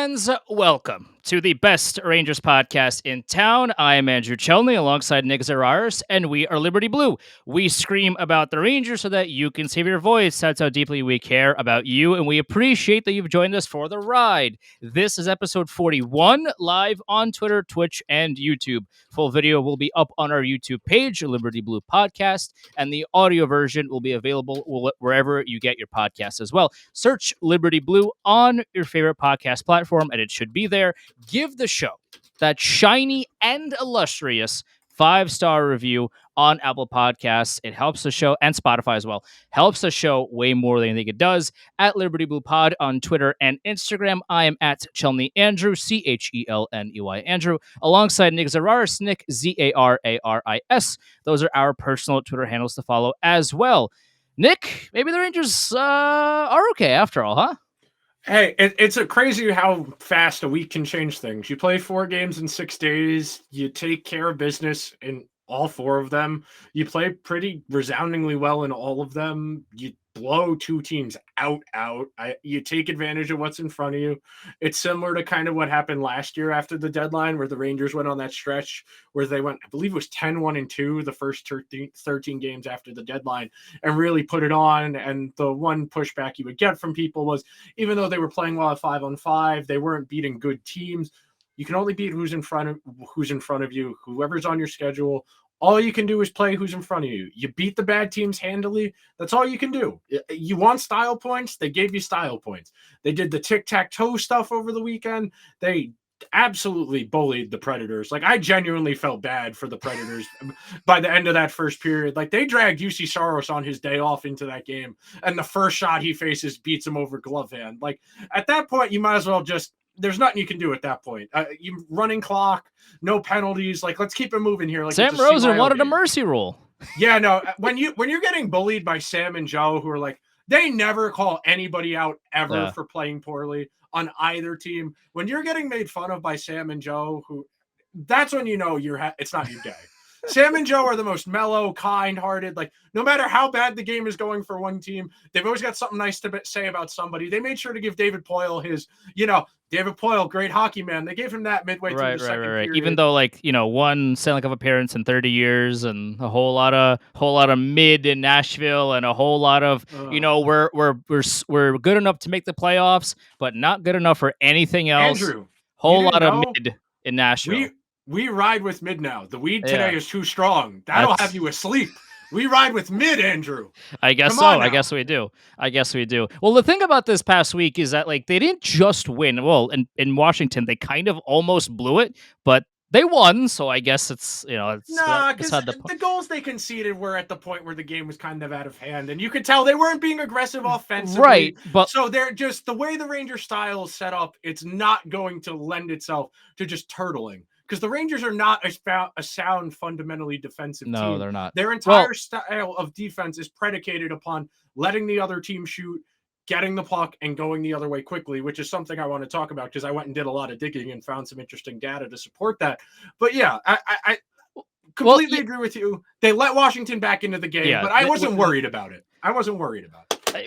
fans, welcome to the best Rangers podcast in town. I am Andrew Chelney alongside Nick Zararis, and we are Liberty Blue. We scream about the Rangers so that you can save your voice. That's how deeply we care about you, and we appreciate that you've joined us for the ride. This is episode 41, live on Twitter, Twitch, and YouTube. Full video will be up on our YouTube page, Liberty Blue Podcast, and the audio version will be available wherever you get your podcasts as well. Search Liberty Blue on your favorite podcast platform, and it should be there. Give the show that shiny and illustrious 5-star review on Apple Podcasts. It helps the show, and Spotify as well. Helps the show way more than you think it does. At Liberty Blue Pod on Twitter and Instagram. I am at Chelney Andrew, Chelney Andrew, alongside Nick Zararis, Nick Zararis. Those are our personal Twitter handles to follow as well. Nick, maybe the Rangers are okay after all, huh? Hey, it's a crazy how fast a week can change things. You play 4 games in 6 days. You take care of business in all 4 of them. You play pretty resoundingly well in all of them. You blow 2 teams out. You take advantage of what's in front of you. It's similar to kind of what happened last year after the deadline, where the Rangers went on that stretch where they went, I believe it was 10-1-2 the first 13 games after the deadline, and really put it on. And the one pushback you would get from people was, even though they were playing well at 5-on-5, they weren't beating good teams. You can only beat who's in front of you, whoever's on your schedule. All you can do is play who's in front of you. You beat the bad teams handily. That's all you can do. You want style points? They gave you style points. They did the tic-tac-toe stuff over the weekend. They absolutely bullied the Predators. Like, I genuinely felt bad for the Predators by the end of that first period. Like, they dragged UC Saros on his day off into that game, and the first shot he faces beats him over glove hand. Like, at that point, you might as well just, there's nothing you can do at that point. You running clock, no penalties. Like, let's keep it moving here. Like, Sam Rosen wanted a mercy rule. Yeah, no. When you're getting bullied by Sam and Joe, who are like, they never call anybody out ever for playing poorly on either team. When you're getting made fun of by Sam and Joe, that's when you know it's not your day. Sam and Joe are the most mellow, kind-hearted. Like, no matter how bad the game is going for one team, they've always got something nice to say about somebody. They made sure to give David Poile David Poile, great hockey man. They gave him that midway through the second period. Even though, one Stanley Cup appearance in 30 years and a whole lot of mid in Nashville and a whole lot of, we're good enough to make the playoffs, but not good enough for anything else. Andrew, whole lot of mid in Nashville. We ride with mid now. The weed today is too strong. That'll have you asleep. We ride with mid, Andrew. I guess so. I guess we do. Well, the thing about this past week is that, they didn't just win. Well, in Washington, they kind of almost blew it, but they won. So I guess it's because the goals they conceded were at the point where the game was kind of out of hand, and you could tell they weren't being aggressive offensively. Right, but so they're just, the way the Ranger style is set up, it's not going to lend itself to just turtling. Because the Rangers are not a sound, fundamentally defensive team. No, they're not. Their entire style of defense is predicated upon letting the other team shoot, getting the puck, and going the other way quickly, which is something I want to talk about because I went and did a lot of digging and found some interesting data to support that. But yeah, I completely agree with you. They let Washington back into the game, but I wasn't worried about it.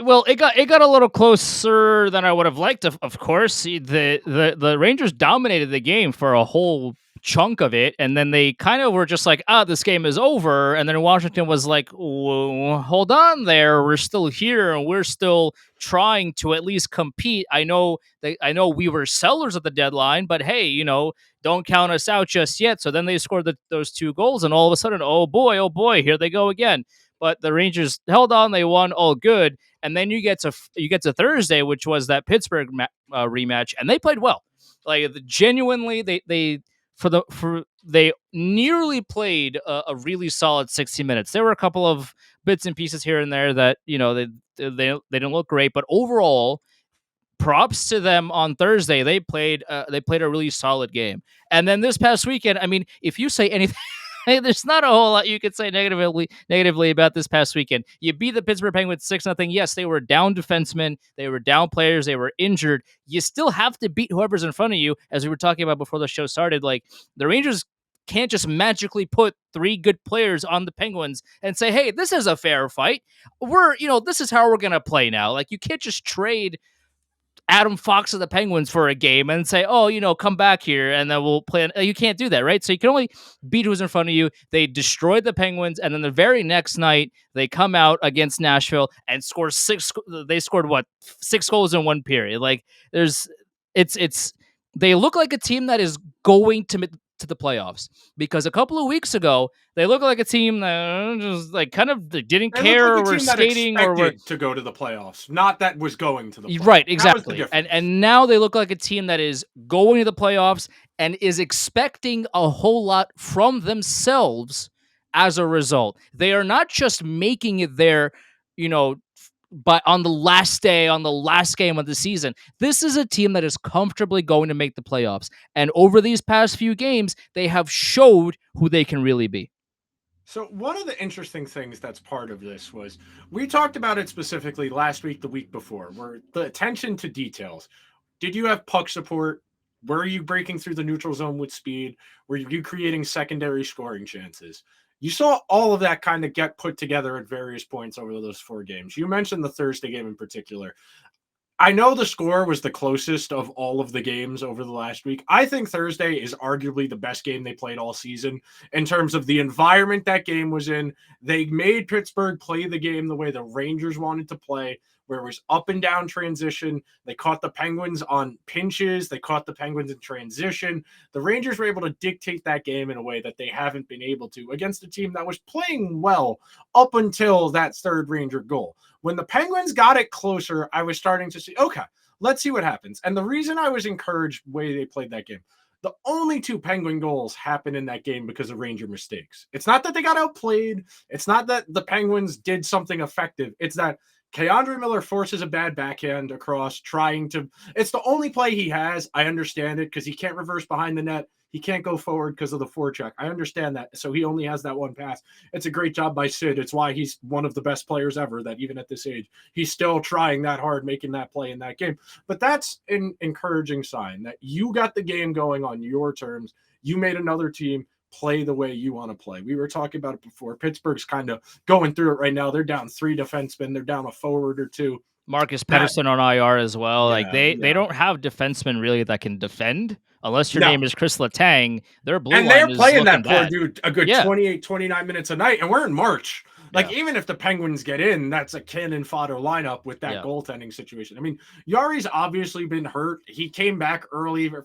Well, it got a little closer than I would have liked. Of course, the Rangers dominated the game for a whole chunk of it, and then they kind of were just like, this game is over, and then Washington was like, hold on there, we're still here and we're still trying to at least compete. I know we were sellers at the deadline, but hey, don't count us out just yet. So then they scored those 2 goals, and all of a sudden, oh boy, here they go again. But the Rangers held on, they won, all good. And then you get to Thursday, which was that Pittsburgh rematch, and they played well. Like, genuinely, they nearly played a really solid 60 minutes. There were a couple of bits and pieces here and there that they didn't look great, but overall, props to them on Thursday. They played a really solid game. And then this past weekend, I mean, if you say anything. There's not a whole lot you could say negatively about this past weekend. You beat the Pittsburgh Penguins 6-0. Yes, they were down defensemen, they were down players, they were injured. You still have to beat whoever's in front of you, as we were talking about before the show started. Like, the Rangers can't just magically put 3 good players on the Penguins and say, hey, this is a fair fight. This is how we're going to play now. Like, you can't just trade Adam Fox of the Penguins for a game and say, oh, come back here and then we'll play. You can't do that, right? So you can only beat who's in front of you. They destroyed the Penguins, and then the very next night they come out against Nashville and score six. They scored what, 6 goals in one period? Like it's they look like a team that is going to the playoffs, because a couple of weeks ago they looked like a team that just like kind of didn't They looked care like or a were team that skating or were expected to go to the playoffs, not that was going to the playoffs. right, That was the exactly. difference. And now they look like a team that is going to the playoffs and is expecting a whole lot from themselves as a result. They are not just making it there, but on the last day, on the last game of the season. This is a team that is comfortably going to make the playoffs. And over these past few games, they have showed who they can really be. So one of the interesting things that's part of this was we talked about it specifically last week, the week before, where the attention to details. Did you have puck support? Were you breaking through the neutral zone with speed? Were you creating secondary scoring chances? You saw all of that kind of get put together at various points over those 4 games. You mentioned the Thursday game in particular. I know the score was the closest of all of the games over the last week. I think Thursday is arguably the best game they played all season in terms of the environment that game was in. They made Pittsburgh play the game the way the Rangers wanted to play, where it was up and down transition. They caught the Penguins on pinches. They caught the Penguins in transition. The Rangers were able to dictate that game in a way that they haven't been able to against a team that was playing well up until that third Ranger goal. When the Penguins got it closer, I was starting to see, okay, let's see what happens. And the reason I was encouraged the way they played that game, the only 2 Penguin goals happened in that game because of Ranger mistakes. It's not that they got outplayed. It's not that the Penguins did something effective. It's that Keandre Miller forces a bad backhand across trying to – it's the only play he has. I understand it because he can't reverse behind the net. He can't go forward because of the forecheck. I understand that. So he only has that one pass. It's a great job by Sid. It's why he's one of the best players ever, that even at this age, he's still trying that hard, making that play in that game. But that's an encouraging sign that you got the game going on your terms. You made another team play the way you want to play. We were talking about it before. Pittsburgh's kind of going through it right now. They're down 3 defensemen. They're down a forward or 2. Marcus Pettersson on IR as well. Yeah, Like they yeah. don't have defensemen really that can defend unless your No. name is Chris Letang. Their blue And line they're is playing looking that poor bad. dude a good Yeah. 28, 29 minutes a night, and we're in March. Like, Yeah. even if the Penguins get in, that's a cannon fodder lineup with that Yeah. goaltending situation. I mean, Yari's obviously been hurt. He came back earlier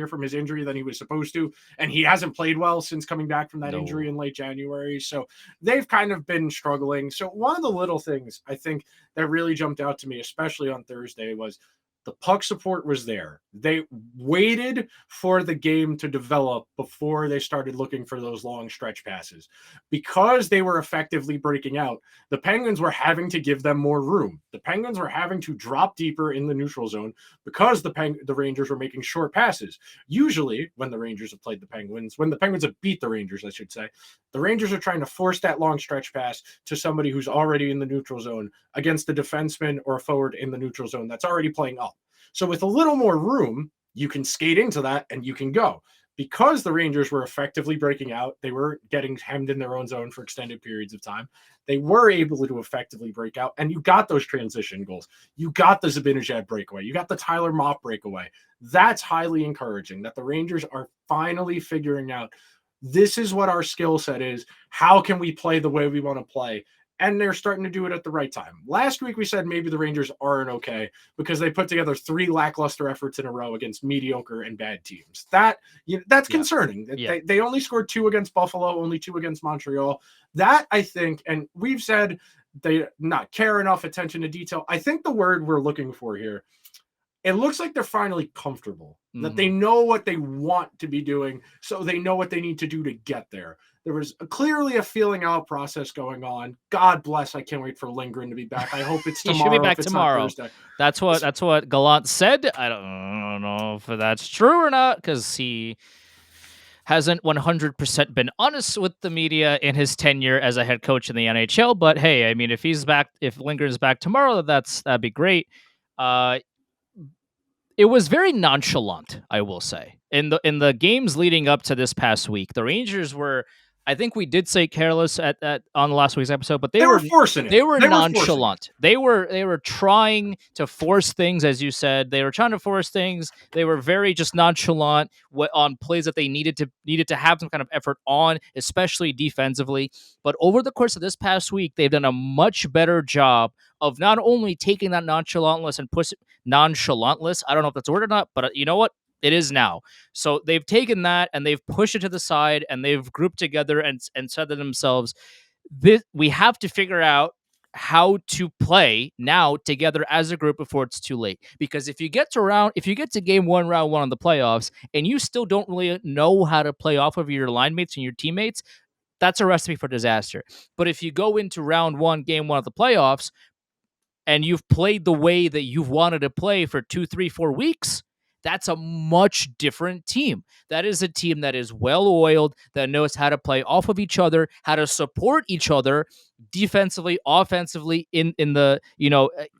from his injury than he was supposed to, and he hasn't played well since coming back from that injury in late January. So they've kind of been struggling. So one of the little things I think that really jumped out to me, especially on Thursday, was the puck support was there. They waited for the game to develop before they started looking for those long stretch passes. Because they were effectively breaking out, the Penguins were having to give them more room. The Penguins were having to drop deeper in the neutral zone because the Rangers were making short passes. Usually, when the Rangers have played the Penguins, when the Penguins have beat the Rangers, I should say, the Rangers are trying to force that long stretch pass to somebody who's already in the neutral zone against a defenseman or a forward in the neutral zone that's already playing up. So with a little more room, you can skate into that and you can go. Because the Rangers were effectively breaking out, they were getting hemmed in their own zone for extended periods of time. They were able to effectively break out, and you got those transition goals. You got the Zibanejad breakaway. You got the Tyler Mott breakaway. That's highly encouraging that the Rangers are finally figuring out, this is what our skill set is. How can we play the way we want to play? And they're starting to do it at the right time. Last week, we said maybe the Rangers aren't okay because they put together 3 lackluster efforts in a row against mediocre and bad teams. That's concerning. Yeah. They only scored 2 against Buffalo, only 2 against Montreal. That, I think, and we've said they not care enough attention to detail. I think the word we're looking for here, it looks like they're finally comfortable, that they know what they want to be doing, so they know what they need to do to get there. There was clearly a feeling out process going on. God bless. I can't wait for Lindgren to be back. I hope it's He tomorrow. should be back if it's tomorrow. Not Thursday. That's what Gallant said. I don't know if that's true or not, because he hasn't 100% been honest with the media in his tenure as a head coach in the NHL. But hey, I mean, if he's back, if Lindgren's back tomorrow, that'd be great. It was very nonchalant, I will say. In the games leading up to this past week, the Rangers were I think we did say careless at on the last week's episode, but They were forcing it. they were They were forcing it. nonchalant. They were trying to force things, as you said. They were trying to force things. They were very just nonchalant on plays that they needed to have some kind of effort on, especially defensively. But over the course of this past week, they've done a much better job of not only taking that nonchalantness and push nonchalantness. I don't know if that's a word or not, but you know what? It is now. So they've taken that and they've pushed it to the side and they've grouped together and said to themselves, we have to figure out how to play now together as a group before it's too late. Because if you get to game one, round one of the playoffs, and you still don't really know how to play off of your line mates and your teammates, that's a recipe for disaster. But if you go into round one, game one of the playoffs, and you've played the way that you've wanted to play for 2, 3, 4 weeks, that's a much different team. That is a team that is well oiled, that knows how to play off of each other, how to support each other defensively, offensively, in the,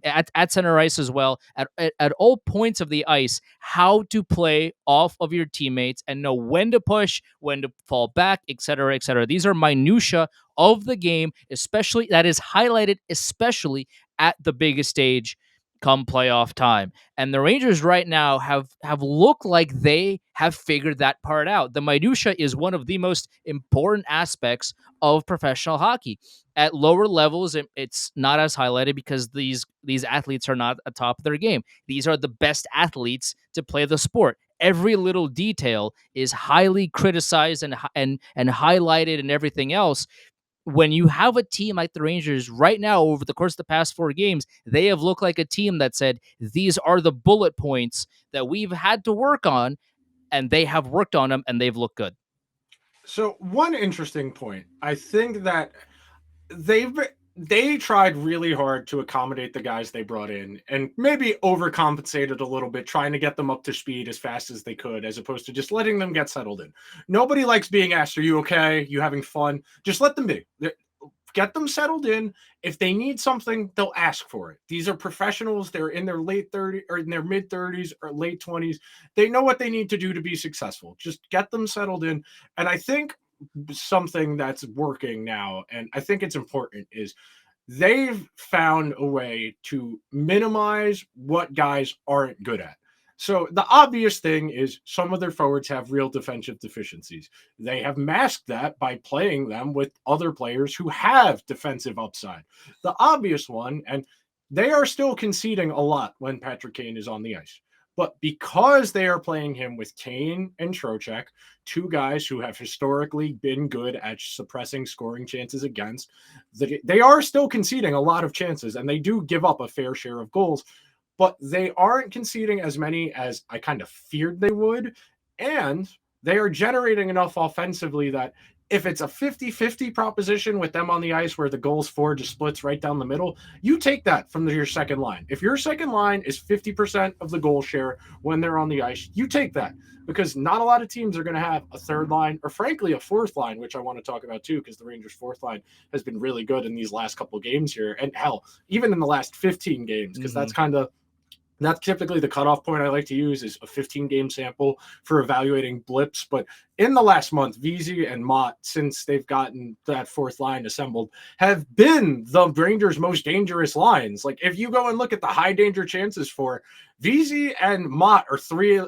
at center ice as well, at all points of the ice, how to play off of your teammates and know when to push, when to fall back, etc., etc. These are minutia of the game, especially that is highlighted, especially at the biggest stage come playoff time. And the Rangers right now have looked like they have figured that part out. The minutia is one of the most important aspects of professional hockey. At lower levels, it's not as highlighted because these athletes are not at top of their game. These are the best athletes to play the sport. Every little detail is highly criticized and highlighted and everything else. When you have a team like the Rangers right now, over the course of the past 4 games, they have looked like a team that said, these are the bullet points that we've had to work on, and they have worked on them, and they've looked good. So one interesting point, I think that they tried really hard to accommodate the guys they brought in and maybe overcompensated a little bit, trying to get them up to speed as fast as they could, as opposed to just letting them get settled in. Nobody likes being asked, are you okay? You having fun? Just let them be. Get them settled in. If they need something, they'll ask for it. These are professionals. They're in their late 30s or in their mid 30s or late 20s. They know what they need to do to be successful. Just get them settled in. And I think something that's working now, and I think it's important, is they've found a way to minimize what guys aren't good at. So the obvious thing is some of their forwards have real defensive deficiencies. They have masked that by playing them with other players who have defensive upside. The obvious one, and they are still conceding a lot when Patrick Kane is on the ice. But because they are playing him with Kane and Trocheck, two guys who have historically been good at suppressing scoring chances against, they are still conceding a lot of chances, and they do give up a fair share of goals, but they aren't conceding as many as I kind of feared they would. And they are generating enough offensively that if it's a 50-50 proposition with them on the ice where the goals for just splits right down the middle, you take that from your second line. If your second line is 50% of the goal share when they're on the ice, you take that, because not a lot of teams are going to have a third line or frankly a fourth line, which I want to talk about too, because the Rangers fourth line has been really good in these last couple of games here. And hell, even in the last 15 games, because that's typically the cutoff point I like to use, is a 15-game sample for evaluating blips. But in the last month, VZ and Mott, since they've gotten that fourth line assembled, have been the Rangers' most dangerous lines. Like, if you go and look at the high danger chances for, VZ and Mott are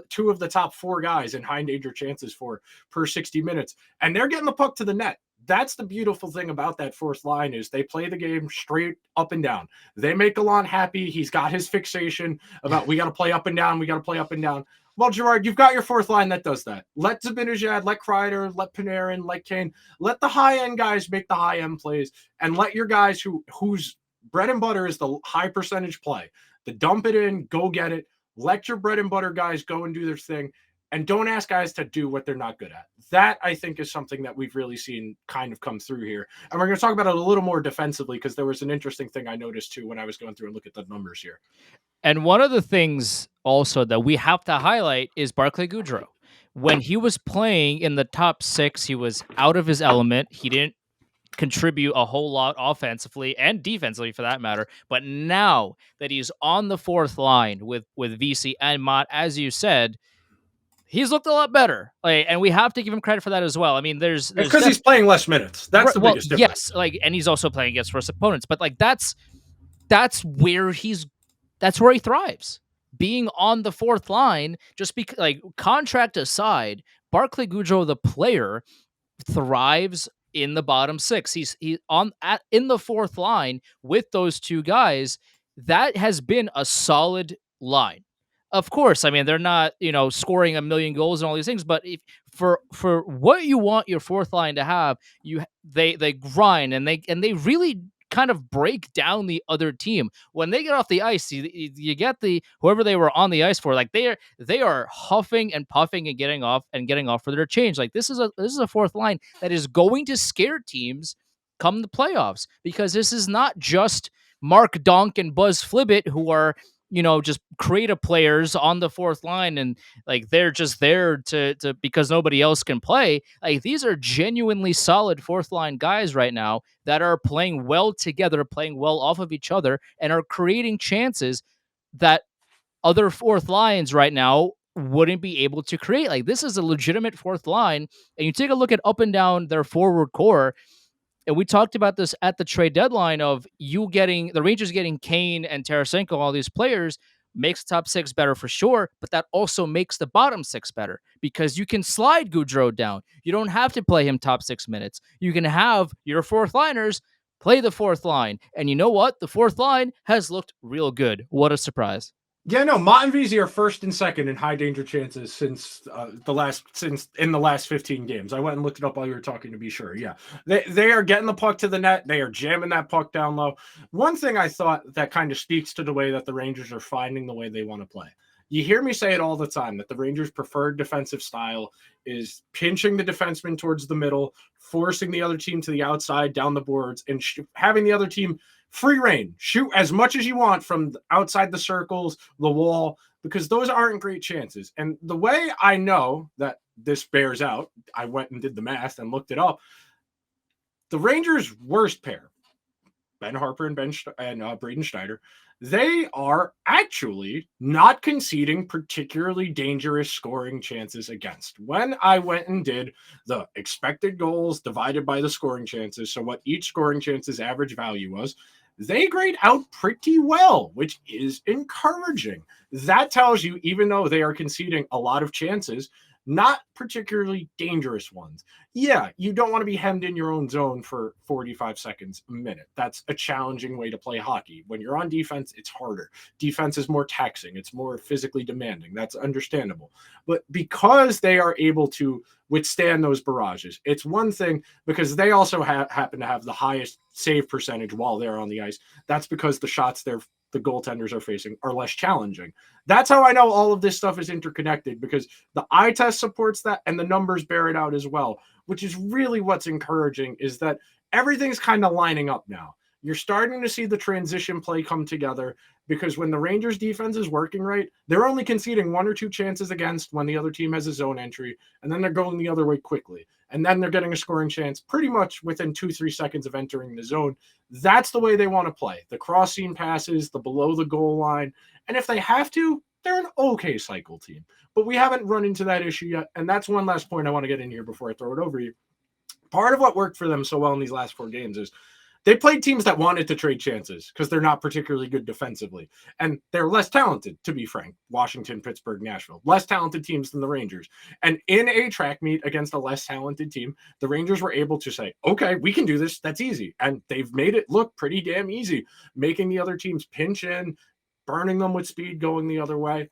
two of the top four guys in high danger chances for per 60 minutes, and they're getting the puck to the net. That's the beautiful thing about that fourth line, is they play the game straight up and down. They make Gallant happy. He's got his fixation about we got to play up and down. We got to play up and down. Well, Gerard, you've got your fourth line that does that. Let Zibanejad, let Kreider, let Panarin, let Kane, let the high-end guys make the high-end plays, and let your guys whose bread and butter is the high percentage play, the dump it in, go get it. Let your bread and butter guys go and do their thing. And don't ask guys to do what they're not good at. That, I think, is something that we've really seen kind of come through here. And we're going to talk about it a little more defensively, because there was an interesting thing I noticed, too, when I was going through and look at the numbers here. And one of the things also that we have to highlight is Barclay Goodrow. When he was playing in the top six, he was out of his element. He didn't contribute a whole lot offensively and defensively, for that matter. But now that he's on the fourth line with VC and Mott, as you said, he's looked a lot better. Like, and we have to give him credit for that as well. I mean, there's because he's playing less minutes. That's the well, biggest difference. yes, like, and he's also playing against worse opponents, but like where that's where he thrives. Being on the fourth line, just because, like, contract aside, Barclay Goodrow, the player, thrives in the bottom six. He on at in the fourth line with those two guys. That has been a solid line. Of course, I mean, they're not, scoring a million goals and all these things, but if for what you want your fourth line to have, they grind, and they really kind of break down the other team. When they get off the ice, you get the whoever they were on the ice for, like, they are huffing and puffing and getting off for their change. Like, this is a fourth line that is going to scare teams come the playoffs, because this is not just Mark Donk and Buzz Flibbit, who are, just creative players on the fourth line, and like they're just there to because nobody else can play. Like, these are genuinely solid fourth line guys right now that are playing well together, playing well off of each other, and are creating chances that other fourth lines right now wouldn't be able to create. Like, this is a legitimate fourth line, and you take a look at up and down their forward core. And we talked about this at the trade deadline of the Rangers getting Kane and Tarasenko, all these players, makes top six better for sure, but that also makes the bottom six better, because you can slide Goudreau down. You don't have to play him top 6 minutes. You can have your fourth liners play the fourth line. And you know what? The fourth line has looked real good. What a surprise. Yeah, no, Mott and Vesey are first and second in high danger chances since in the last 15 games. I went and looked it up while you were talking to be sure. Yeah, they are getting the puck to the net. They are jamming that puck down low. One thing I thought that kind of speaks to the way that the Rangers are finding the way they want to play. You hear me say it all the time that the Rangers' preferred defensive style is pinching the defenseman towards the middle, forcing the other team to the outside down the boards, and having the other team free reign, shoot as much as you want from outside the circles, the wall, because those aren't great chances. And the way I know that this bears out, I went and did the math and looked it up. The Rangers' worst pair, Ben Harper and Braden Schneider, they are actually not conceding particularly dangerous scoring chances against. When I went and did the expected goals divided by the scoring chances, so what each scoring chance's average value was, they grade out pretty well, which is encouraging. That tells you, even though they are conceding a lot of chances, not particularly dangerous ones. Yeah, you don't want to be hemmed in your own zone for 45 seconds a minute. That's a challenging way to play hockey. When you're on defense, it's harder. Defense is more taxing. It's more physically demanding. That's understandable. But because they are able to withstand those barrages, it's one thing because they also happen to have the highest save percentage while they're on the ice. That's because the shots the goaltenders are facing are less challenging. That's how I know all of this stuff is interconnected, because the eye test supports that and the numbers bear it out as well, which is really what's encouraging, is that everything's kind of lining up now. You're starting to see the transition play come together, because when the Rangers defense is working right, they're only conceding one or two chances against when the other team has a zone entry, and then they're going the other way quickly. And then they're getting a scoring chance pretty much within 2-3 seconds of entering the zone. That's the way they want to play. The cross seam passes, the below the goal line. And if they have to, they're an okay cycle team. But we haven't run into that issue yet. And that's one last point I want to get in here before I throw it over you. Part of what worked for them so well in these last 4 games is they played teams that wanted to trade chances because they're not particularly good defensively. And they're less talented, to be frank. Washington, Pittsburgh, Nashville. Less talented teams than the Rangers. And in a track meet against a less talented team, the Rangers were able to say, okay, we can do this. That's easy. And they've made it look pretty damn easy, making the other teams pinch in, burning them with speed, going the other way.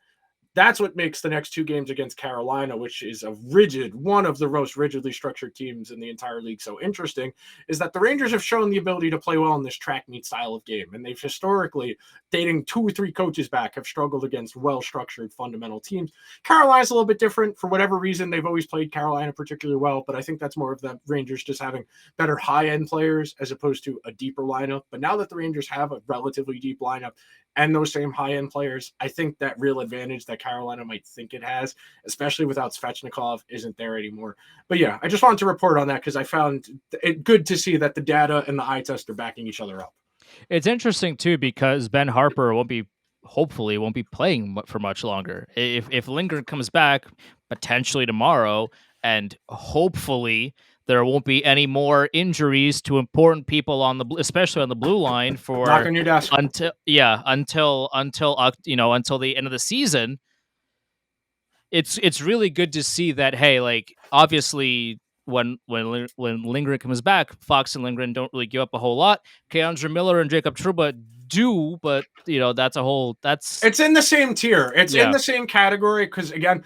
That's what makes the next 2 games against Carolina, which is one of the most rigidly structured teams in the entire league, so interesting, is that the Rangers have shown the ability to play well in this track meet style of game. And they've historically, dating 2 or 3 coaches back, have struggled against well-structured fundamental teams. Carolina's a little bit different. For whatever reason, they've always played Carolina particularly well, but I think that's more of the Rangers just having better high-end players as opposed to a deeper lineup. But now that the Rangers have a relatively deep lineup and those same high-end players, I think that real advantage that Carolina might think it has, especially without Svechnikov, isn't there anymore. But yeah, I just wanted to report on that because I found it good to see that the data and the eye test are backing each other up. It's interesting too, because Ben Harper won't be hopefully won't be playing for much longer. If Lindgren comes back potentially tomorrow, and hopefully there won't be any more injuries to important people on the especially on the blue line Knock for on your desk. until the end of the season. It's really good to see that, hey, like, obviously when Lindgren comes back, Fox and Lindgren don't really give up a whole lot. Keandre Miller and Jacob Trouba do, but that's It's in the same tier. It's in yeah, the same category because, again,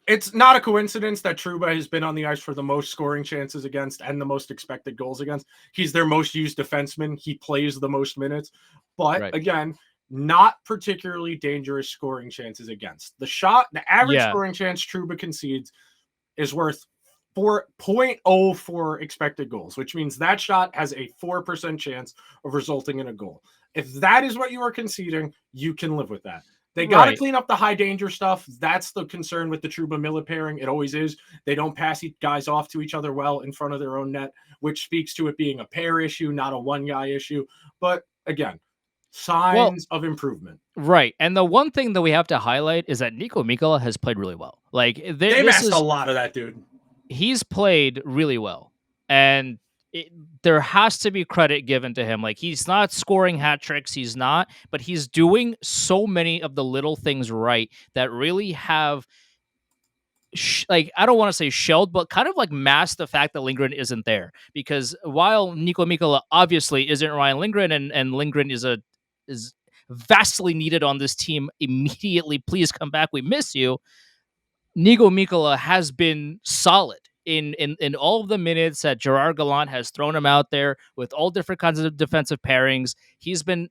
it's not a coincidence that Trouba has been on the ice for the most scoring chances against and the most expected goals against. He's their most used defenseman. He plays the most minutes. But right. again, not particularly dangerous scoring chances against. The average Yeah, scoring chance Trouba concedes is worth 4.04 expected goals, which means that shot has a 4% chance of resulting in a goal. If that is what you are conceding, you can live with that. They got to right. clean up the high danger stuff. That's the concern with the Trouba Miller pairing. It always is. They don't pass guys off to each other well in front of their own net, which speaks to it being a pair issue, not a one guy issue. But again, Well, signs of improvement. right. And the one thing that we have to highlight is that Nico Mikkola has played really well. Like They this masked a is lot of that dude. he's played really well, and there has to be credit given to him. Like, he's not scoring hat tricks, he's not, but he's doing so many of the little things right that really have like, I don't want to say shelled, but kind of like masked the fact that Lindgren isn't there. Because while Nico Mikkola obviously isn't Ryan Lindgren, and Lindgren is vastly needed on this team immediately, please come back, we miss you. Nico Mikkola has been solid in all of the minutes that Gerard Gallant has thrown him out there with all different kinds of defensive pairings. He's done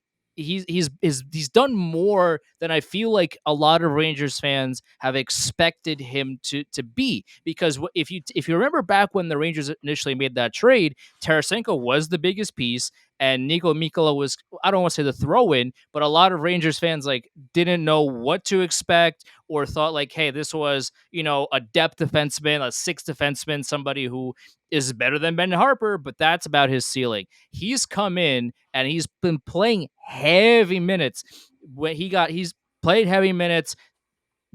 more than I feel like a lot of Rangers fans have expected him to be. Because if you remember back when the Rangers initially made that trade, Tarasenko was the biggest piece, and Nico Mikkola was, I don't want to say the throw in, but a lot of Rangers fans like didn't know what to expect, or thought like, hey, this was, a depth defenseman, a sixth defenseman, somebody who is better than Ben Harper, but that's about his ceiling. He's come in and he's been playing heavy minutes. He's played heavy minutes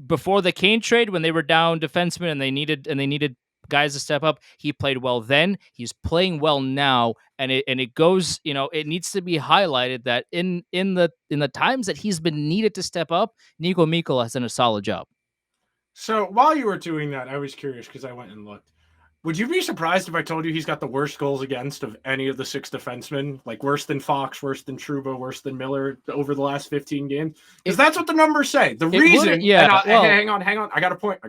before the Kane trade when they were down defensemen and they needed guys to step up. He played well then. He's playing well now, and it goes. It needs to be highlighted that in the times that he's been needed to step up, Nico Mikkola has done a solid job. So while you were doing that, I was curious because I went and looked. Would you be surprised if I told you he's got the worst goals against of any of the six defensemen? Like worse than Fox, worse than Trouba, worse than Miller over the last 15 games? Because It that's what the numbers say. The it would, reason, yeah. Well, hang on. I got a point.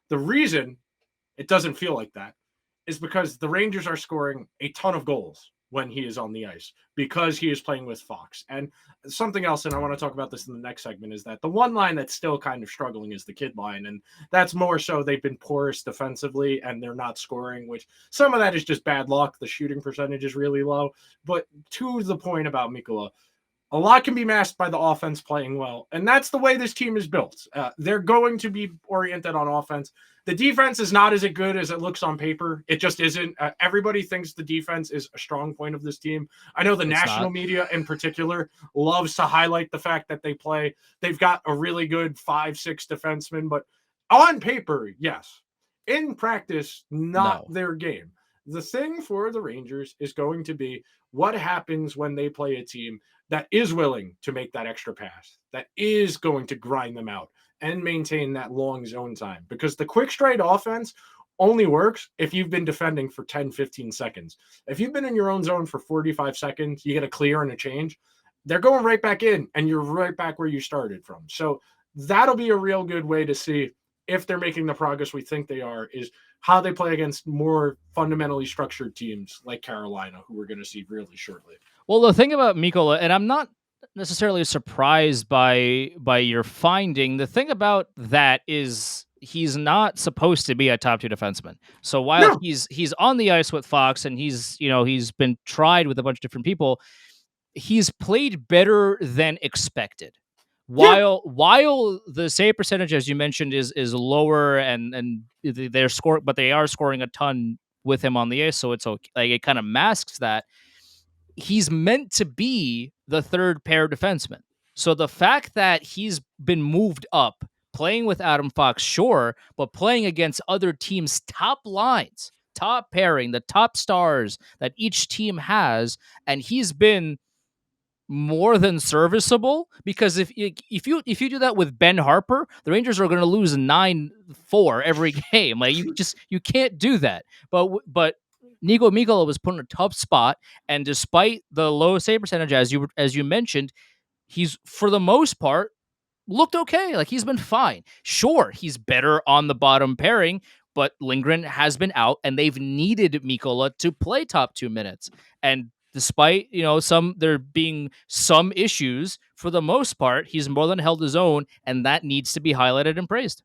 The reason it doesn't feel like that is because the Rangers are scoring a ton of goals when he is on the ice because he is playing with Fox. And something else, and I want to talk about this in the next segment, is that the one line that's still kind of struggling is the kid line. And that's more so they've been porous defensively and they're not scoring, which some of that is just bad luck. The shooting percentage is really low. But to the point about Mikkola, a lot can be masked by the offense playing well. And that's the way this team is built. They're going to be oriented on offense. The defense is not as good as it looks on paper. It just isn't. Everybody thinks the defense is a strong point of this team. I know the it's national not. media in particular loves to highlight the fact that they've got a really good 5-6 defenseman, but on paper, yes. In practice, not No. their game. The thing for the Rangers is going to be what happens when they play a team that is willing to make that extra pass, that is going to grind them out and maintain that long zone time. Because the quick straight offense only works if you've been defending for 10, 15 seconds. If you've been in your own zone for 45 seconds, you get a clear and a change, they're going right back in and you're right back where you started from. So that'll be a real good way to see if they're making the progress we think they are, is how they play against more fundamentally structured teams like Carolina, who we're going to see really shortly. Well, the thing about Mikola, and I'm not necessarily surprised by your finding. The thing about that is he's not supposed to be a top two defenseman. So while No, he's on the ice with Fox and he's been tried with a bunch of different people, he's played better than expected. yeah. While the save percentage, as you mentioned, is lower, and but they are scoring a ton with him on the ice, so it's okay. Like, it kind of masks that he's meant to be the third pair defenseman. So the fact that he's been moved up, playing with Adam Fox, sure, but playing against other teams' top lines, top pairing, the top stars that each team has, and he's been more than serviceable, because if you do that with Ben Harper, the Rangers are going to lose 9-4 every game. Like you can't do that. But Nico Mikkola was put in a tough spot, and despite the low save percentage, as you mentioned, he's for the most part looked okay. Like he's been fine. Sure, he's better on the bottom pairing, but Lindgren has been out, and they've needed Mikola to play top 2 minutes. And despite there being some issues, for the most part, he's more than held his own, and that needs to be highlighted and praised.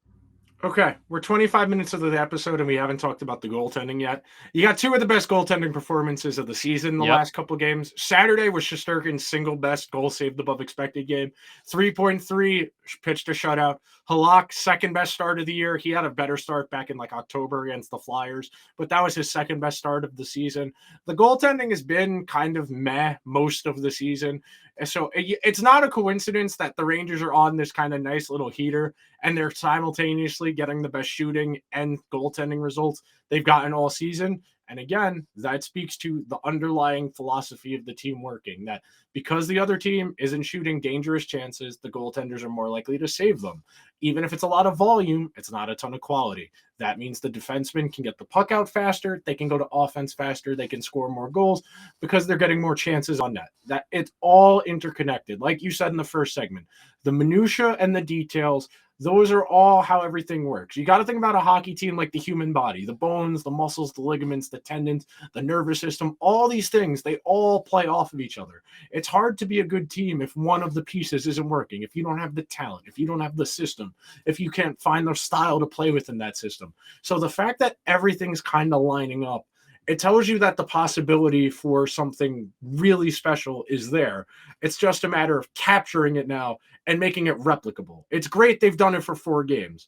Okay, we're 25 minutes into the episode and we haven't talked about the goaltending yet. You got two of the best goaltending performances of the season the last couple games. Saturday was Shesterkin's single best goal saved above expected game. 3.3, pitched a shutout. Halak, second best start of the year. He had a better start back in like October against the Flyers, but that was his second best start of the season. The goaltending has been kind of meh most of the season. So it's not a coincidence that the Rangers are on this kind of nice little heater and they're simultaneously getting the best shooting and goaltending results they've gotten all season. And again, that speaks to the underlying philosophy of the team working, that because the other team isn't shooting dangerous chances, the goaltenders are more likely to save them. Even if it's a lot of volume, it's not a ton of quality. That means the defensemen can get the puck out faster, they can go to offense faster, they can score more goals because they're getting more chances on net. That it's all interconnected. Like you said in the first segment, the minutia and the details, those are all how everything works. You got to think about a hockey team like the human body, the bones, the muscles, the ligaments, the tendons, the nervous system, all these things, they all play off of each other. It's hard to be a good team if one of the pieces isn't working, if you don't have the talent, if you don't have the system, if you can't find the style to play within that system. So the fact that everything's kind of lining up, it tells you that the possibility for something really special is there. It's just a matter of capturing it now and making it replicable. It's great they've done it for 4 games.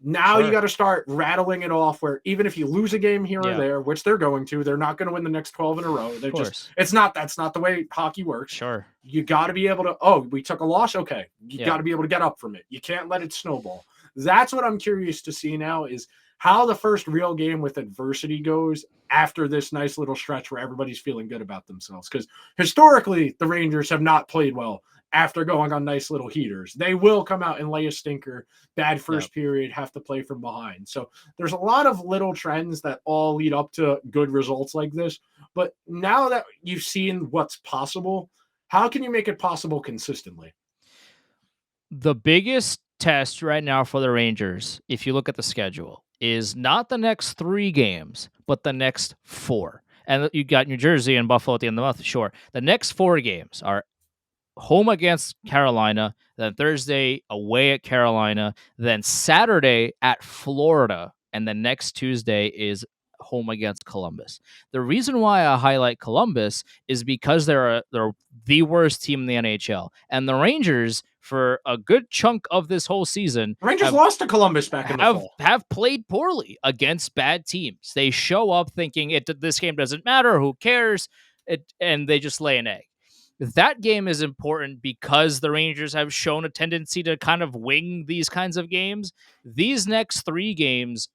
Now you got to start rattling it off where even if you lose a game here or there, which they're going to, they're not going to win the next 12 in a row. They're just, that's not the way hockey works. Sure. You got to be able to, we took a loss. Okay. You got to be able to get up from it. You can't let it snowball. That's what I'm curious to see now is how the first real game with adversity goes after this nice little stretch where everybody's feeling good about themselves. Because historically, the Rangers have not played well after going on nice little heaters. They will come out and lay a stinker, bad first period, have to play from behind. So there's a lot of little trends that all lead up to good results like this. But now that you've seen what's possible, how can you make it possible consistently? The biggest test right now for the Rangers, if you look at the schedule, is not the next 3 games, but the next 4. And you got New Jersey and Buffalo at the end of the month, sure. The next 4 games are home against Carolina, then Thursday away at Carolina, then Saturday at Florida, and then next Tuesday is home against Columbus. The reason why I highlight Columbus is because they're the worst team in the NHL, and the Rangers for a good chunk of this whole season, Rangers lost to Columbus back in the fall. Have played poorly against bad teams. They show up thinking this game doesn't matter, who cares, and they just lay an egg. That game is important because the Rangers have shown a tendency to kind of wing these kinds of games. These next 3 games,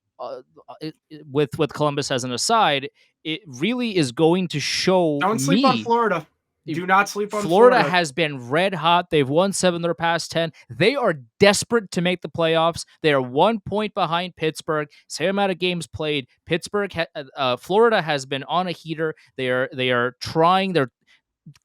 with Columbus as an aside, it really is going to show. Don't sleep on Florida. Do not sleep on Florida. Florida has been red hot. They've won 7 of their past 10. They are desperate to make the playoffs. They are 1 point behind Pittsburgh. Same amount of games played. Florida has been on a heater. They are trying. They're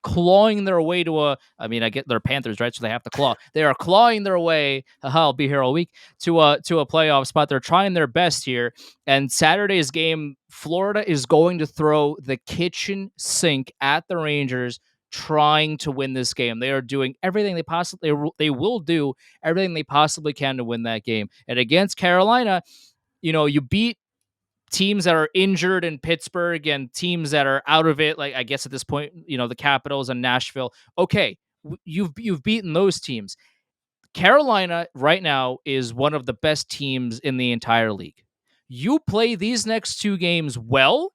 clawing their way to I get they're Panthers, right? So they have to claw. They are clawing their way. I'll be here all week to a playoff spot. They're trying their best here. And Saturday's game, Florida is going to throw the kitchen sink at the Rangers, trying to win this game. They are doing everything they will do everything they possibly can to win that game. And against Carolina, you beat teams that are injured in Pittsburgh and teams that are out of it, like I guess at this point, the Capitals and Nashville. Okay, you've beaten those teams. Carolina right now is one of the best teams in the entire league. You play these next 2 games well,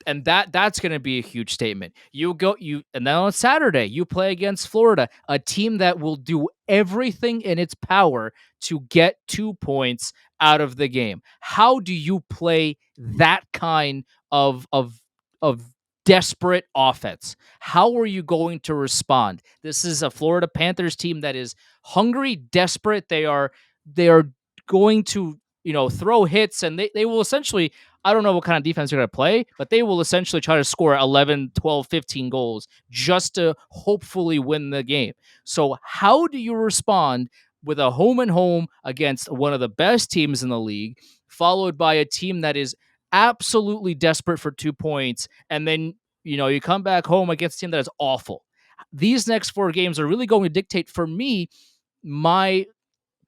and that's going to be a huge statement. And then on Saturday you play against Florida, a team that will do everything in its power to get 2 points out of the game. How do you play that kind of desperate offense? How are you going to respond? This is a Florida Panthers team that is hungry, desperate. They are going to, throw hits, and they will essentially, I don't know what kind of defense they're going to play, but they will essentially try to score 11, 12, 15 goals just to hopefully win the game. So how do you respond with a home and home against one of the best teams in the league, followed by a team that is absolutely desperate for 2 points, and then you come back home against a team that is awful? These next 4 games are really going to dictate for me my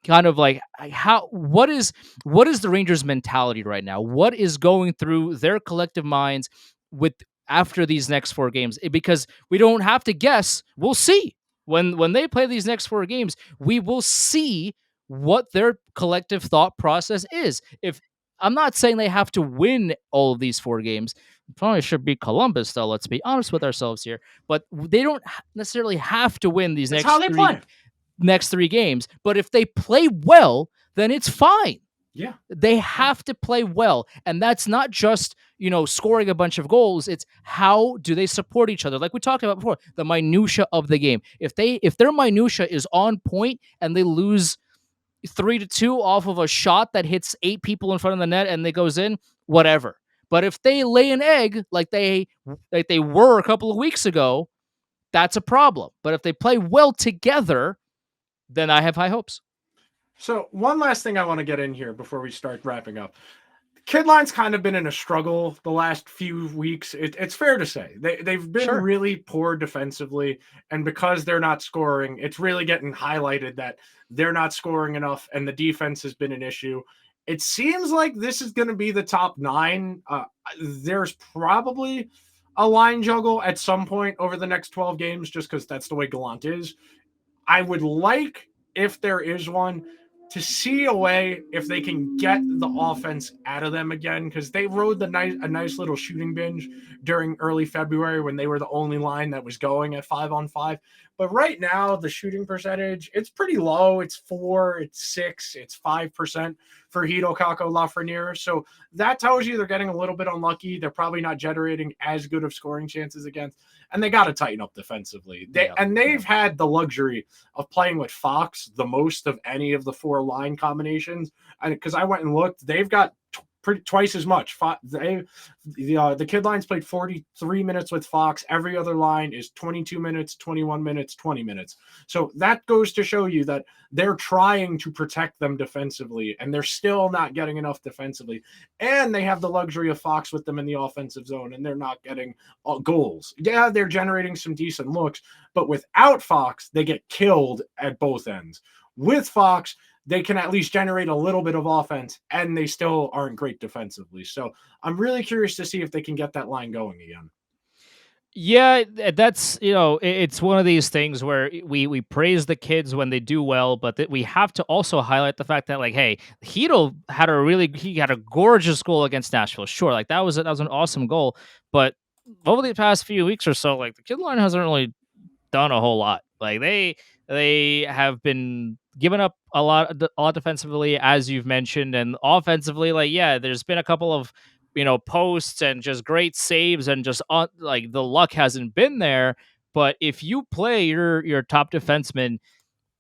kind of like how what is the Rangers mentality right now? What is going through their collective minds with after these next 4 games? Because we don't have to guess. We'll see. When they play these next 4 games, we will see what their collective thought process is. If I'm not saying they have to win all of these 4 games, probably should be Columbus though. Let's be honest with ourselves here. But they don't necessarily have to win these It's how they play. next 3 games. But if they play well, then it's fine. Yeah. They have to play well. And that's not just, scoring a bunch of goals. It's how do they support each other? Like we talked about before, the minutia of the game. If their minutia is on point and they lose 3-2 off of a shot that hits 8 people in front of the net and it goes in, whatever. But if they lay an egg like they were a couple of weeks ago, that's a problem. But if they play well together, then I have high hopes. So one last thing I want to get in here before we start wrapping up. Kid line's kind of been in a struggle the last few weeks. It's fair to say they've been really poor defensively, and because they're not scoring, it's really getting highlighted that they're not scoring enough, and the defense has been an issue. It seems like this is going to be the top 9. There's probably a line juggle at some point over the next 12 games, just because that's the way Gallant is. I would like, if there is one, to see a way if they can get the offense out of them again, because they rode a nice little shooting binge during early February when they were the only line that was going at 5-on-5. But right now, the shooting percentage, it's pretty low. It's 4, it's 6, it's 5% for Hito, Kako, Lafreniere. So that tells you they're getting a little bit unlucky. They're probably not generating as good of scoring chances against, and they got to tighten up defensively. They've had the luxury of playing with Fox the most of any of the 4 line combinations. And because I went and looked, they've got twice as much. The kid lines played 43 minutes with Fox. Every other line is 22 minutes, 21 minutes, 20 minutes. So that goes to show you that they're trying to protect them defensively, and they're still not getting enough defensively. And they have the luxury of Fox with them in the offensive zone, and they're not getting goals. Yeah, they're generating some decent looks, but without Fox, they get killed at both ends. With Fox, they can at least generate a little bit of offense, and they still aren't great defensively. So I'm really curious to see if they can get that line going again. Yeah, that's it's one of these things where we praise the kids when they do well, but that we have to also highlight the fact that, like, hey, Hito had a gorgeous goal against Nashville. Sure, like that was an awesome goal, but over the past few weeks or so, like the kid line hasn't really done a whole lot. Like they have been giving up a lot defensively, as you've mentioned, and offensively, like there's been a couple of posts and just great saves, and just like the luck hasn't been there. But if you play your top defenseman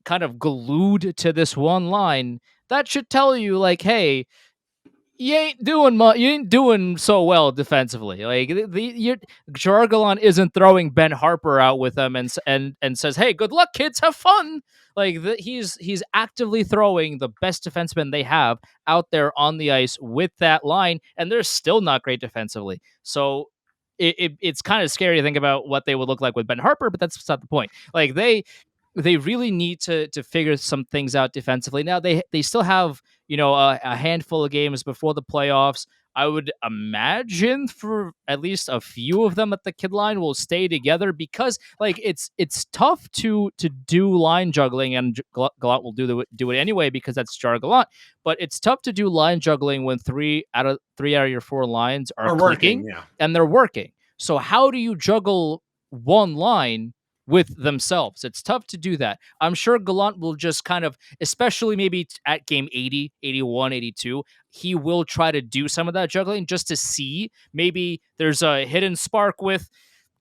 kind of glued to this one line, that should tell you, like, hey, you ain't doing much. You ain't doing so well defensively. Like Gerard Gallant isn't throwing Ben Harper out with them and says, "Hey, good luck, kids, have fun." Like he's actively throwing the best defenseman they have out there on the ice with that line, and they're still not great defensively. So it's kind of scary to think about what they would look like with Ben Harper, but that's not the point. Like they really need to figure some things out defensively. Now they still have a handful of games before the playoffs. I would imagine for at least a few of them at the kid line will stay together because like it's tough to do line juggling, and Gallant will do it anyway because that's Jar Gallant. But it's tough to do line juggling when three out of your four lines are Are working, clicking yeah. and they're working. So how do you juggle one line with themselves? It's tough to do that. I'm sure Gallant will just kind of, especially maybe at game 80, 81, 82, he will try to do some of that juggling just to see maybe there's a hidden spark with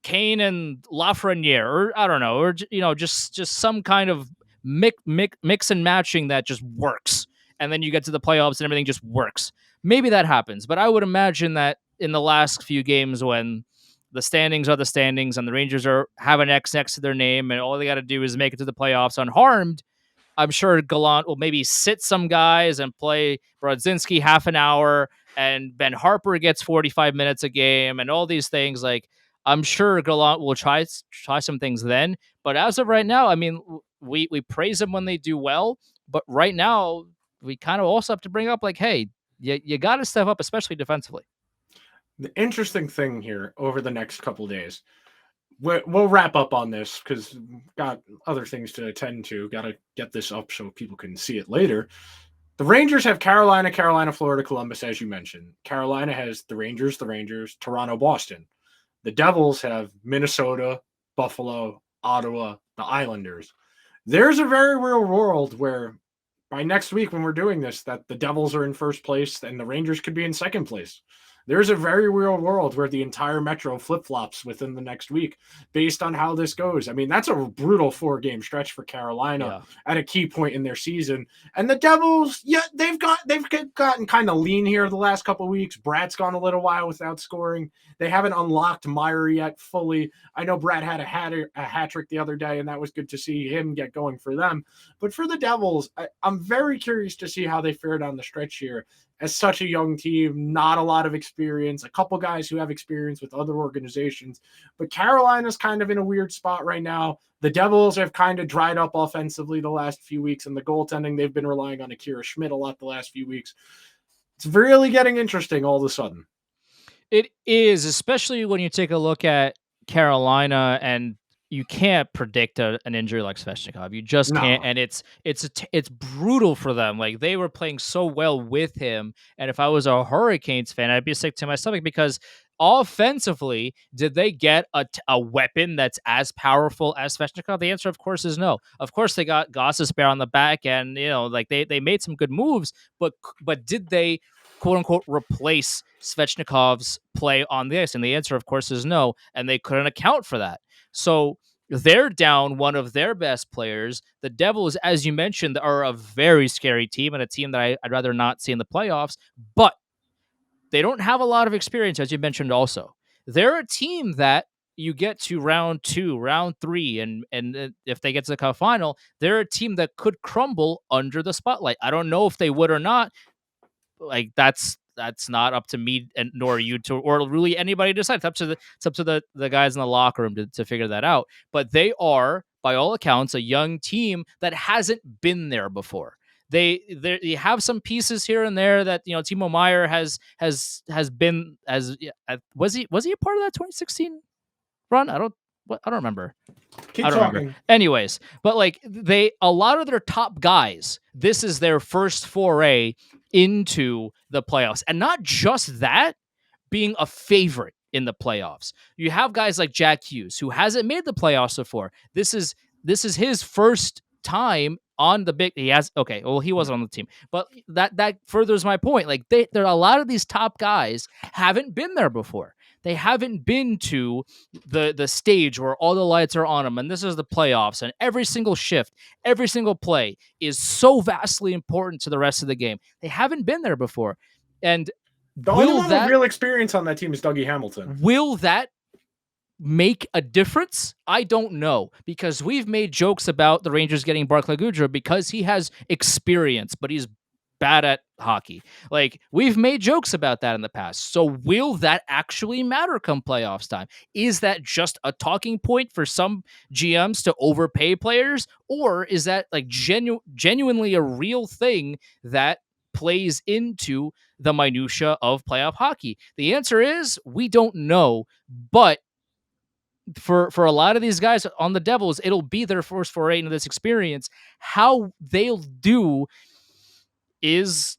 Kane and Lafreniere, or I don't know, or just some kind of mix and matching that just works, and then you get to the playoffs and everything just works. Maybe that happens, but I would imagine that in the last few games when the standings are the standings and the Rangers have an X next to their name and all they got to do is make it to the playoffs unharmed, I'm sure Gallant will maybe sit some guys and play Brodzinski half an hour, and Ben Harper gets 45 minutes a game, and all these things. Like I'm sure Gallant will try some things then. But as of right now, I mean, we praise them when they do well, but right now we kind of also have to bring up like, hey, you got to step up, especially defensively. The interesting thing here over the next couple of days, we'll wrap up on this because got other things to attend to. Got to get this up so people can see it later. The Rangers have Carolina, Florida, Columbus, as you mentioned. Carolina has the Rangers, Toronto, Boston. The Devils have Minnesota, Buffalo, Ottawa, the Islanders. There's a very real world where by next week when we're doing this, that the Devils are in first place and the Rangers could be in second place. There's a very real world where the entire Metro flip-flops within the next week based on how this goes. I mean, that's a brutal 4-game stretch for Carolina at a key point in their season. And the Devils, yeah, they've gotten kind of lean here the last couple of weeks. Brad's gone a little while without scoring. They haven't unlocked Meyer yet fully. I know Brad had a hat trick the other day, and that was good to see him get going for them. But for the Devils, I'm very curious to see how they fare down the stretch here. As such a young team, not a lot of experience, a couple guys who have experience with other organizations. But Carolina's kind of in a weird spot right now. The Devils have kind of dried up offensively the last few weeks, and the goaltending, they've been relying on Akira Schmidt a lot the last few weeks. It's really getting interesting all of a sudden. It is, especially when you take a look at Carolina, and you can't predict an injury like Svechnikov. You just can't, and it's brutal for them. Like they were playing so well with him, and if I was a Hurricanes fan, I'd be sick to my stomach because offensively, did they get a weapon that's as powerful as Svechnikov? The answer, of course, is no. Of course, they got Gostisbehere on the back, and like they made some good moves, but did they quote unquote replace Svechnikov's play on the ice? And the answer, of course, is no. And they couldn't account for that. So they're down one of their best players. The Devils, as you mentioned, are a very scary team and a team that I'd rather not see in the playoffs. But they don't have a lot of experience, as you mentioned also. They're a team that you get to round 2, round 3, and if they get to the cup final, they're a team that could crumble under the spotlight. I don't know if they would or not. Like that's not up to me and nor you to, or really anybody to decide. It's up to the guys in the locker room to figure that out. But they are, by all accounts, a young team that hasn't been there before. They have some pieces here and there that Timo Meier has been as was he a part of that 2016 run? I don't remember. Keep I don't talking. remember. Anyways, but like a lot of their top guys, this is their first foray into the playoffs. And not just that, being a favorite in the playoffs. You have guys like Jack Hughes, who hasn't made the playoffs before. This is his first time on the big. He wasn't on the team, but that furthers my point. Like there are a lot of these top guys haven't been there before. They haven't been to the stage where all the lights are on them, and this is the playoffs, and every single shift, every single play is so vastly important to the rest of the game. They haven't been there before, and the only one with real experience on that team is Dougie Hamilton. Will that make a difference? I don't know, because we've made jokes about the Rangers getting Barclay Goodrow because he has experience, but he's bad at hockey. Like we've made jokes about that in the past. So will that actually matter come playoffs time? Is that just a talking point for some GMs to overpay players, or is that like genuinely a real thing that plays into the minutia of playoff hockey? The answer is we don't know, but for a lot of these guys on the Devils, it'll be their first foray into this experience. How they'll do is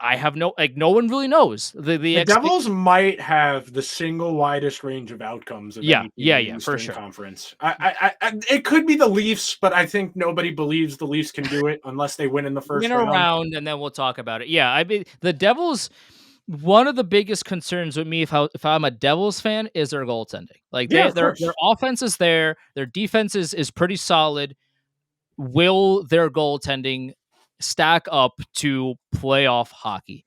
I have no one really knows. The Devils might have the single widest range of outcomes of any team in the Eastern sure. Conference. It could be the Leafs, but I think nobody believes the Leafs can do it unless they win in the first round. And then we'll talk about it. Yeah, I mean the Devils. One of the biggest concerns with me, if I'm a Devils fan, is their goaltending. Like their offense is there, their defense is pretty solid. Will their goaltending stack up to playoff hockey?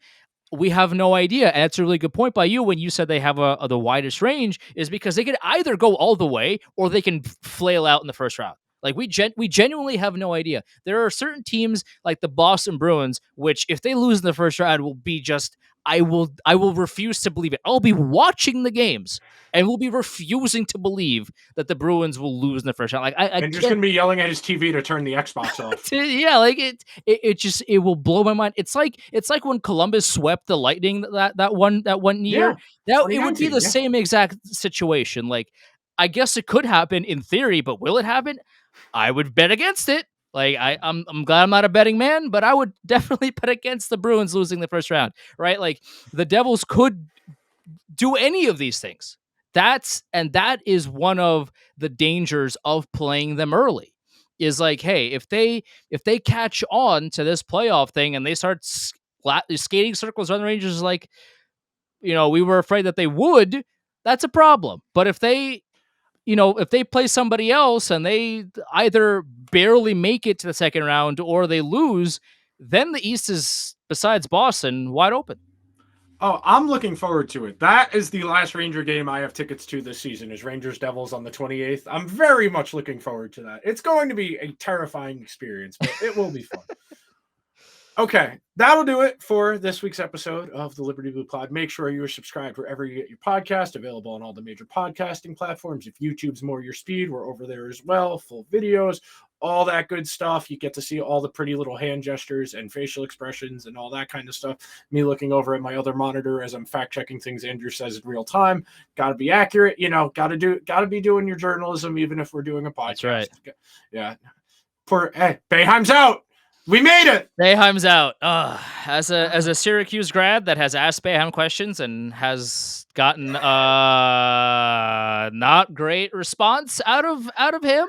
We have no idea. And that's a really good point by you when you said they have the widest range, is because they could either go all the way or they can flail out in the first round. Like we genuinely have no idea. There are certain teams like the Boston Bruins, which if they lose in the first round will be just I will refuse to believe it. I'll be watching the games and will be refusing to believe that the Bruins will lose in the first round. Like and just gonna be yelling at his TV to turn the Xbox off. Yeah, like it will blow my mind. It's like when Columbus swept the Lightning that one year. Yeah, it would be the same exact situation. Like I guess it could happen in theory, but will it happen? I would bet against it. Like I'm glad I'm not a betting man, but I would definitely bet against the Bruins losing the first round, right? Like the Devils could do any of these things. That is one of the dangers of playing them early. Is like, hey, if they catch on to this playoff thing and they start skating circles around the Rangers, like we were afraid that they would, that's a problem. But if they play somebody else and they either barely make it to the second round or they lose, then the East is, besides Boston, wide open. Oh, I'm looking forward to it. That is the last Ranger game I have tickets to this season, is Rangers Devils on the 28th. I'm very much looking forward to that. It's going to be a terrifying experience, but it will be fun. Okay, that'll do it for this week's episode of the Liberty Blue Pod. Make sure you are subscribed wherever you get your podcast, available on all the major podcasting platforms. If YouTube's more your speed, we're over there as well. Full videos, all that good stuff. You get to see all the pretty little hand gestures and facial expressions and all that kind of stuff. Me looking over at my other monitor as I'm fact checking things Andrew says in real time. Got to be accurate, got to be doing your journalism, even if we're doing a podcast. That's right. Yeah. Boeheim's out. We made it. Boeheim's out. As a Syracuse grad that has asked Boeheim questions and has gotten not great response out of him.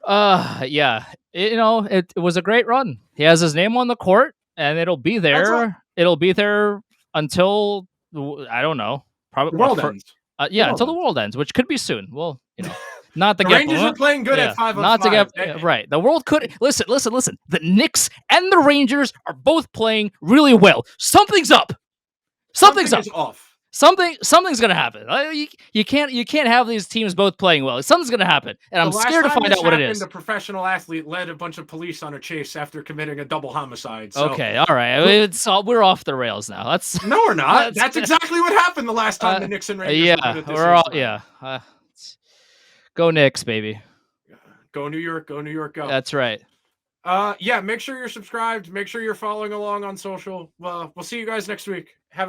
Yeah, it was a great run. He has his name on the court, and it'll be there. It'll be there until I don't know, probably the world ends. Until the world ends, which could be soon. Well, not the Rangers are playing good at 5-on-5. Not to get right. The world could listen. The Knicks and the Rangers are both playing really well. Something's up. Something's up. Is off. Something's gonna happen. You can't have these teams both playing well. Something's gonna happen, and I'm scared to find out what it is. A professional athlete led a bunch of police on a chase after committing a double homicide. So. Okay, all right. We're off the rails now. No, we're not. That's exactly what happened the last time the Knicks and Rangers. Go Knicks, baby. Go New York. Go New York. Go. That's right. Make sure you're subscribed. Make sure you're following along on social. We'll see you guys next week. Have a